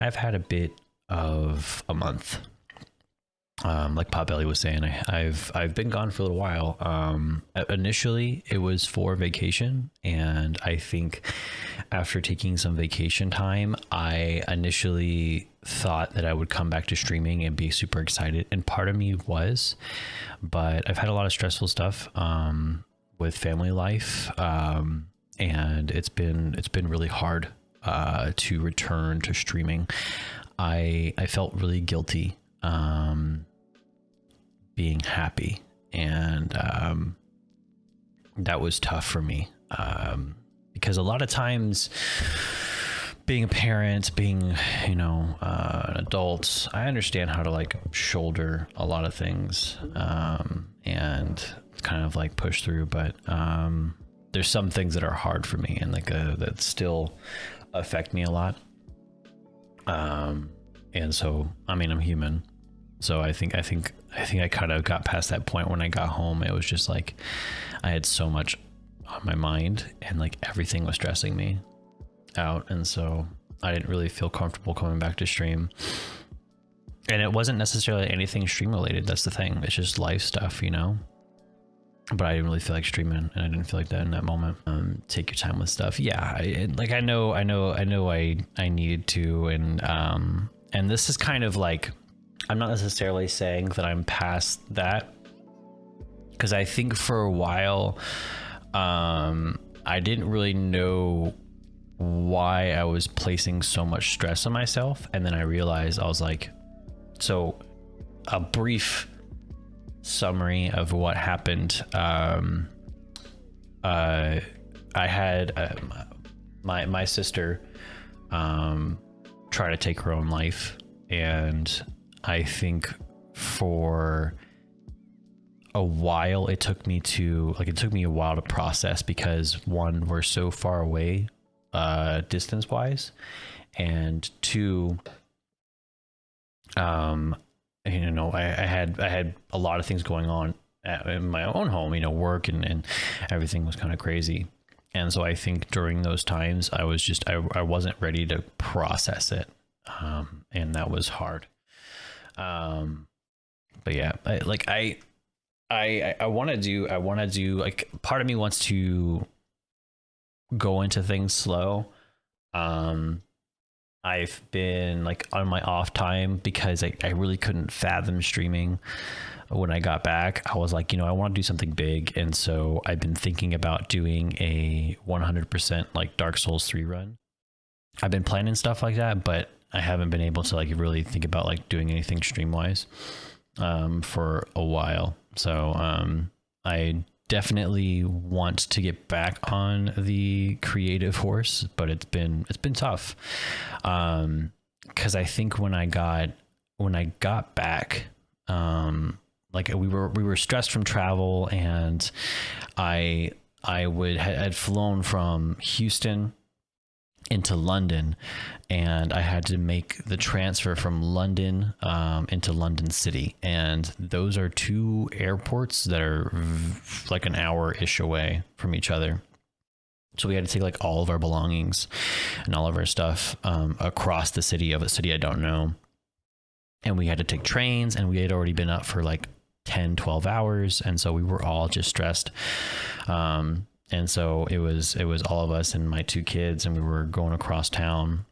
I've had a bit of a month. Like Potbelly was saying, I've been gone for a little while. Initially, it was for vacation, and I think after taking some vacation time, I initially thought that I would come back to streaming and be super excited, and part of me was, but I've had a lot of stressful stuff with family life, and it's been really hard to return to streaming. I felt really guilty being happy, and that was tough for me, because a lot of times being a parent, being, you know, an adult, I understand how to like shoulder a lot of things and kind of like push through, but there's some things that are hard for me and like that still affect me a lot. And so, I mean, I'm human. So I think I kind of got past that point when I got home. It was just like, I had so much on my mind and like everything was stressing me out. And so I didn't really feel comfortable coming back to stream. And it wasn't necessarily anything stream related. That's the thing. It's just life stuff, you know? But I didn't really feel like streaming, and I didn't feel like that in that moment. Take your time with stuff. Yeah. I know I needed to. And this is kind of like, I'm not necessarily saying that I'm past that, because I think for a while, I didn't really know why I was placing so much stress on myself. And then I realized, I was like, so a brief summary of what happened. I had my sister try to take her own life, and I think for a while it took me a while to process, because one, we're so far away distance wise, and two, you know, I had a lot of things going on in my own home, you know, work and everything was kind of crazy. And so I think during those times I was just, I wasn't ready to process it. And that was hard. But yeah, I want to do, like, part of me wants to go into things slow. I've been like on my off time because I really couldn't fathom streaming. When I got back, I was like, you know, I want to do something big. And so I've been thinking about doing a 100% like Dark Souls 3 run. I've been planning stuff like that, but I haven't been able to like really think about like doing anything stream wise for a while. So I definitely want to get back on the creative horse, but it's been tough. Cause I think when I got back, like we were stressed from travel, and I had flown from Houston into London, and I had to make the transfer from London into London City, and those are two airports that are like an hour-ish away from each other. So we had to take like all of our belongings and all of our stuff across the city of a city I don't know, and we had to take trains, and we had already been up for like 10-12 hours, and so we were all just stressed. And so it was all of us and my two kids, and we were going across town.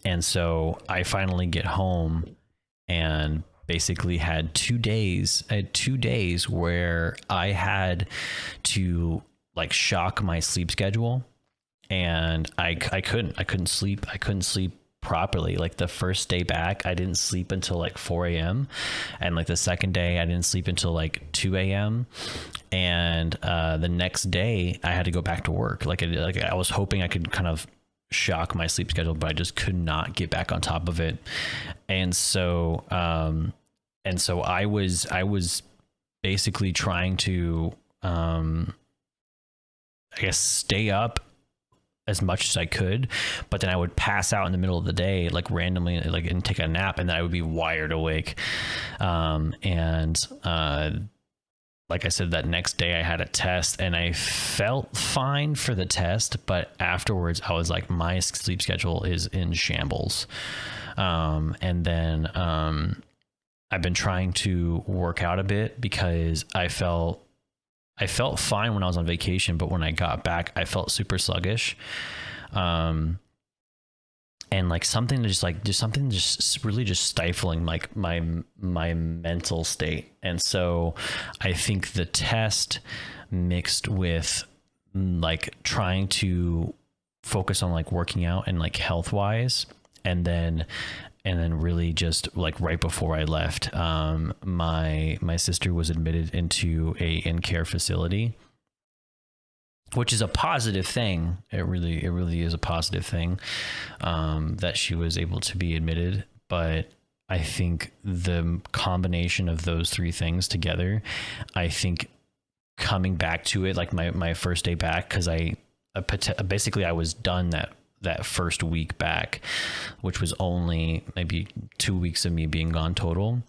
And so I finally get home and basically had 2 days. I had 2 days where I had to like shock my sleep schedule, and I couldn't sleep properly. Like the first day back, I didn't sleep until like 4 a.m. and like the second day I didn't sleep until like 2 a.m. and the next day I had to go back to work. Like I was hoping I could kind of shock my sleep schedule, but I just could not get back on top of it. And so I was basically trying to I guess stay up as much as I could, but then I would pass out in the middle of the day, like randomly, like, and take a nap, and then I would be wired awake. like I said, that next day I had a test and I felt fine for the test, but afterwards I was like, my sleep schedule is in shambles. And then I've been trying to work out a bit because I felt fine when I was on vacation, but when I got back, I felt super sluggish. And like something really just stifling like my mental state. And so I think the test mixed with like trying to focus on like working out and like health wise, and then really just like right before I left, my sister was admitted into a in-care facility, which is a positive thing. It really is a positive thing, that she was able to be admitted. But I think the combination of those three things together, I think coming back to it, like my first day back, because basically I was done that first week back, which was only maybe 2 weeks of me being gone total.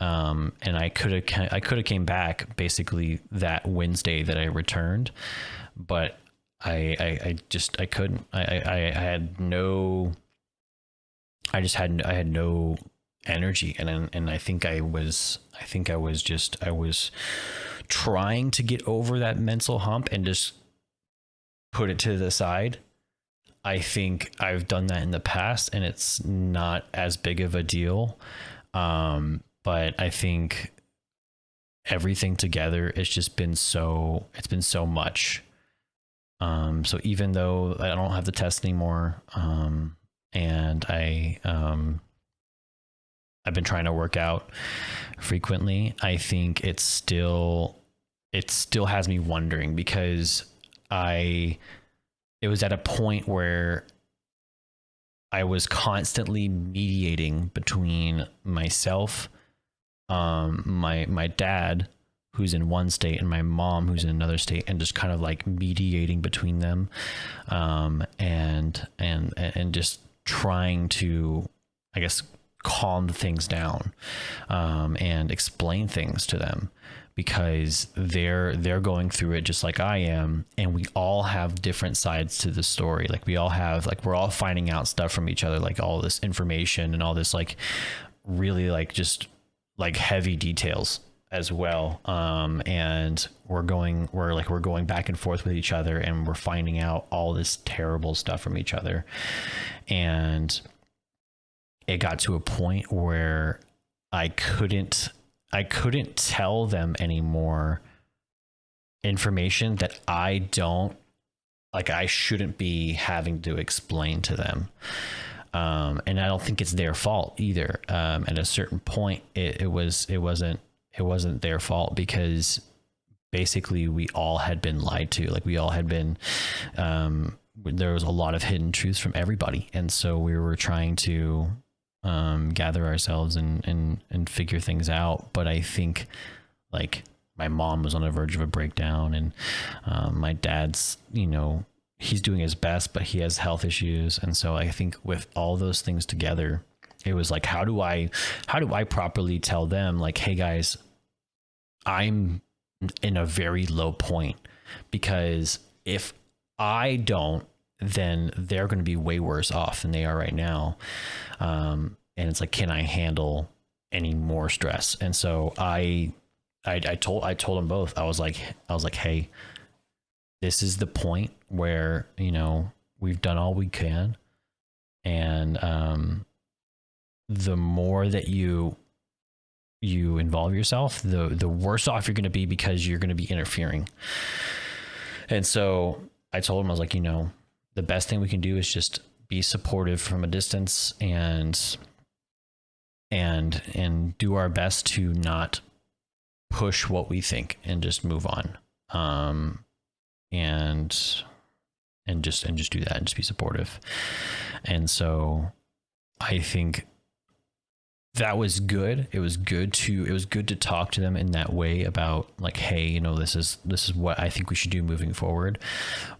And I could have came back basically that Wednesday that I returned, but I couldn't. I had no energy, and I think I was trying to get over that mental hump and just put it to the side. I think I've done that in the past and it's not as big of a deal. But I think everything together, it's been so much. So even though I don't have the test anymore, and I've been trying to work out frequently, I think it still has me wondering, because it was at a point where I was constantly mediating between myself, my dad, who's in one state, and my mom, who's in another state, and just kind of like mediating between them, and just trying to, I guess, calm things down, and explain things to them, because they're going through it just like I am, and we all have different sides to the story. Like we all have, like, we're all finding out stuff from each other, like all this information and all this like really like just like heavy details as well. And we're going back and forth with each other, and we're finding out all this terrible stuff from each other. And it got to a point where I couldn't tell them any more information that I shouldn't be having to explain to them. And I don't think it's their fault either. At a certain point, it wasn't their fault, because basically we all had been lied to. Like we all had been, there was a lot of hidden truths from everybody. And so we were trying to gather ourselves and figure things out. But I think like my mom was on the verge of a breakdown, and my dad's, he's doing his best, but he has health issues. And so I think with all those things together, it was like, how do I properly tell them, like, hey guys, I'm in a very low point, because if I don't, then they're going to be way worse off than they are right now. And it's like, can I handle any more stress? And so I told them both. I was like, hey, this is the point where, we've done all we can. And the more that you involve yourself, the worse off you're going to be, because you're going to be interfering. And so I told him, I was like, the best thing we can do is just be supportive from a distance, and do our best to not push what we think, and just move on. And just do that, and just be supportive. And so I think that was good. It was good to talk to them in that way about like, hey, you know, this is what I think we should do moving forward.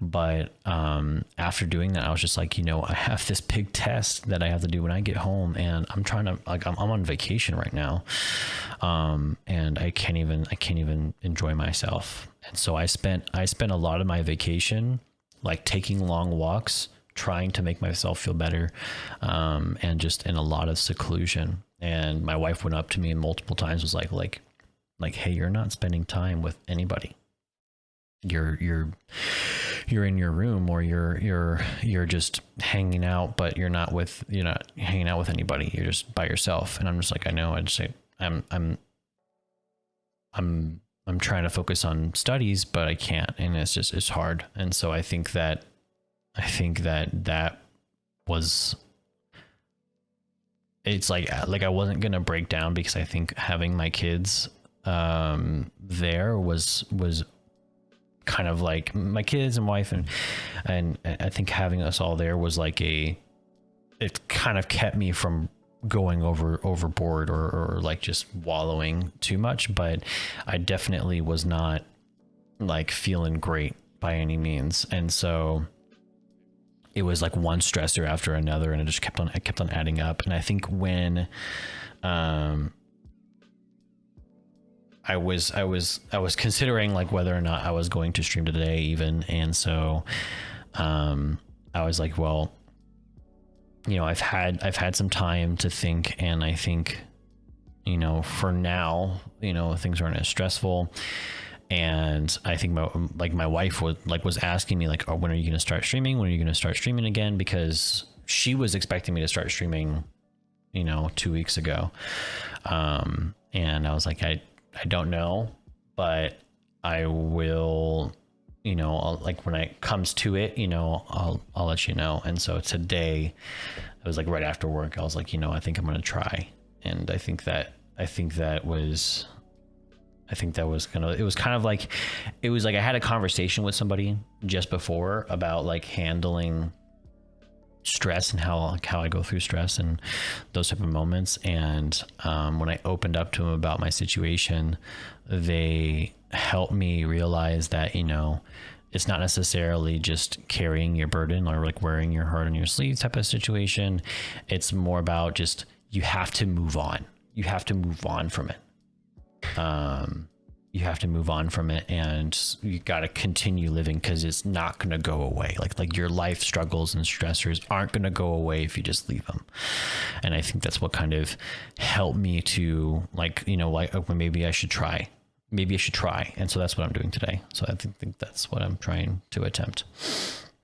But after doing that, I was just like, you know, I have this big test that I have to do when I get home, and I'm trying to like, I'm on vacation right now, and I can't even enjoy myself. And so I spent a lot of my vacation like taking long walks, trying to make myself feel better, and just in a lot of seclusion. And my wife went up to me multiple times, was like, hey, you're not spending time with anybody. You're in your room, or you're just hanging out, but you're not hanging out with anybody. You're just by yourself. And I'm just like, I know. I just say, I'm trying to focus on studies, but I can't, and it's hard. And so I think that was, it's like I wasn't going to break down, because I think having my kids there was kind of like my kids and wife, and I think having us all there was like it kind of kept me from going overboard or like just wallowing too much. But I definitely was not like feeling great by any means. And so it was like one stressor after another, and it just kept on adding up. And I think when I was considering like whether or not I was going to stream today even. And so I was like, well, you know, I've had some time to think, and I think, you know, for now, you know, things aren't as stressful. And I think my wife was asking me like, oh, when are you going to start streaming? When are you going to start streaming again? Because she was expecting me to start streaming, you know, 2 weeks ago. And I was like, I don't know, but I will, you know, like when it comes to it, you know, I'll let you know. And so today it was like right after work, I was like, you know, I think I'm going to try. And I think that was it was kind of like, it was like I had a conversation with somebody just before about like handling stress and how I go through stress and those type of moments. And when I opened up to them about my situation, they helped me realize that, you know, it's not necessarily just carrying your burden or like wearing your heart on your sleeve type of situation. It's more about just, you have to move on. You have to move on from it. You have to move on from it, and you got to continue living, because it's not going to go away. Like your life struggles and stressors aren't going to go away if you just leave them. And I think that's what kind of helped me to like, you know, like maybe I should try. And so that's what I'm doing today. So I think that's what I'm trying to attempt.